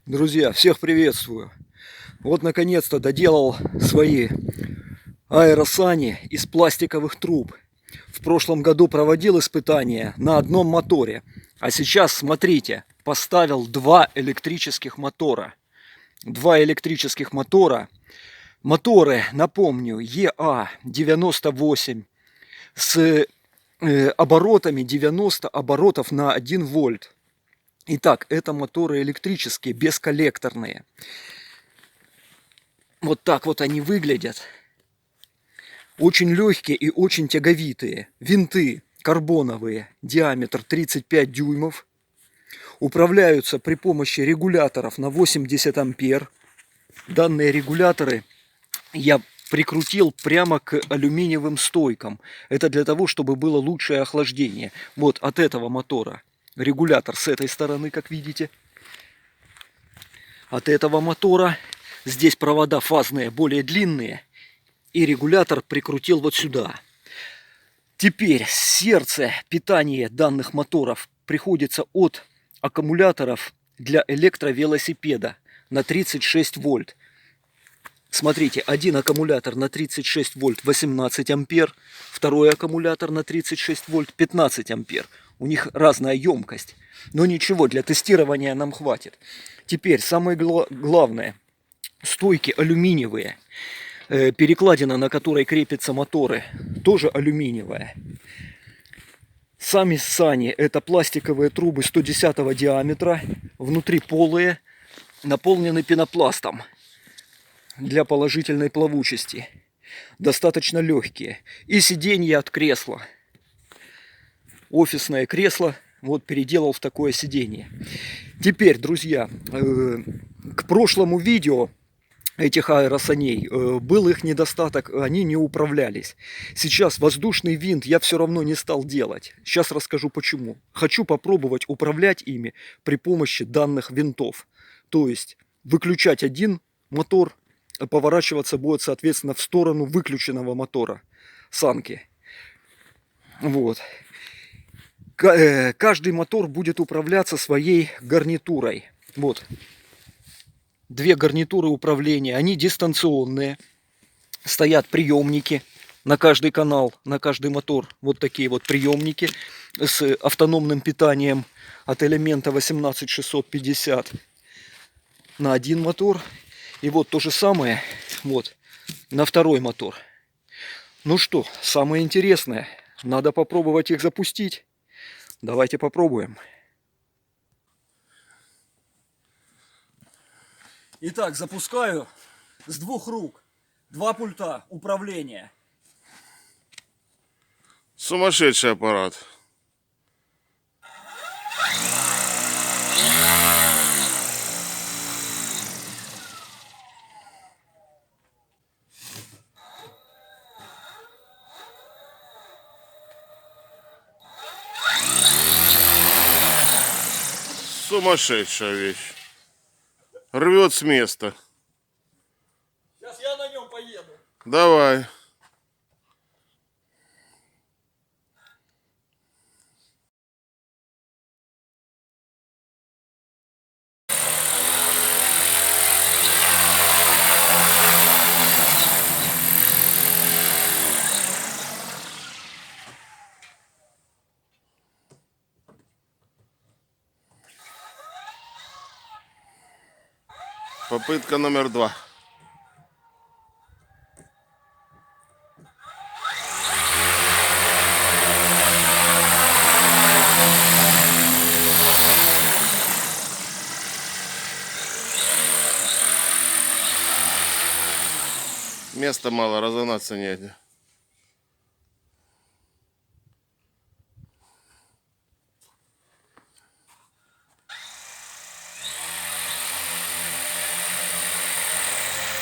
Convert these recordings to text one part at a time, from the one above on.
Друзья, всех приветствую! Вот наконец-то доделал свои аэросани из пластиковых труб. В прошлом году проводил испытания на одном моторе. А сейчас, смотрите, поставил два электрических мотора. Два электрических мотора. Моторы, напомню, ЕА-98 с оборотами 90 оборотов на 1 вольт. Итак, это моторы электрические, бесколлекторные. Вот так вот они выглядят. Очень легкие и очень тяговитые. Винты карбоновые, диаметр 35 дюймов. Управляются при помощи регуляторов на 80 ампер. Данные регуляторы я прикрутил прямо к алюминиевым стойкам. Это для того, чтобы было лучшее охлаждение. Вот от этого мотора регулятор с этой стороны, как видите. От этого мотора здесь провода фазные более длинные. И регулятор прикрутил вот сюда. Теперь сердце питания данных моторов приходится от аккумуляторов для электровелосипеда на 36 вольт. Смотрите, один аккумулятор на 36 вольт 18 ампер, второй аккумулятор на 36 вольт 15 ампер. У них разная емкость, но ничего, для тестирования нам хватит. Теперь самое главное, стойки алюминиевые. Перекладина, на которой крепятся моторы, тоже алюминиевая. Сами сани – это пластиковые трубы 110 диаметра, внутри полые, наполнены пенопластом для положительной плавучести. Достаточно легкие. И сиденье от кресла. Офисное кресло вот переделал в такое сиденье. Теперь, друзья, к прошлому видео этих аэросаней был их недостаток, они не управлялись. Сейчас воздушный винт я все равно не стал делать. Сейчас расскажу почему. Хочу попробовать управлять ими при помощи данных винтов. То есть выключать один мотор, поворачиваться будет, соответственно, в сторону выключенного мотора санки. Вот. Каждый мотор будет управляться своей гарнитурой. Вот. Две гарнитуры управления, они дистанционные. Стоят приемники на каждый канал, на каждый мотор. Вот такие вот приемники с автономным питанием от элемента 18650 на один мотор. И вот то же самое вот на второй мотор. Ну что, самое интересное, надо попробовать их запустить. Давайте попробуем. Итак, запускаю с двух рук. Два пульта управления. Сумасшедший аппарат. Сумасшедшая вещь. Рвет с места. Сейчас я на нем поеду. Давай. Попытка номер 2. Места мало, разогнаться негде.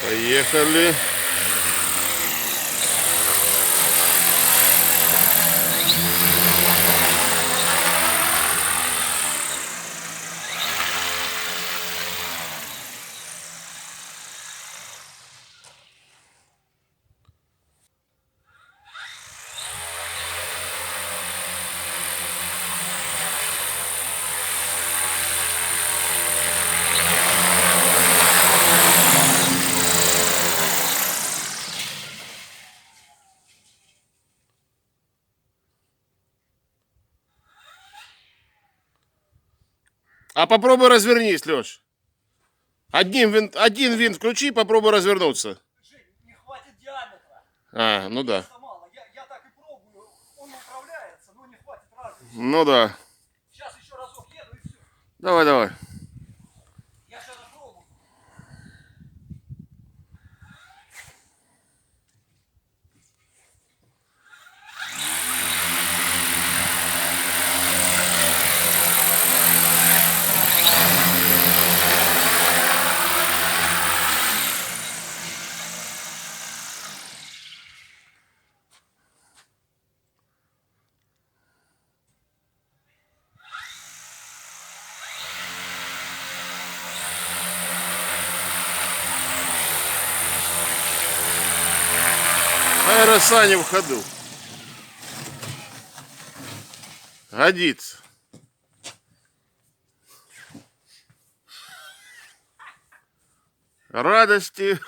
Поехали. А попробуй развернись, Леш. Один винт включи, попробуй развернуться. Жень, не хватит диаметра. А, ну да. Места мало. Я так и пробую. Он управляется, но не хватит радиуса. Ну да. Сейчас еще разок еду и все. Давай, давай. Я сейчас пробую. Аэросани в ходу. Годится. Радости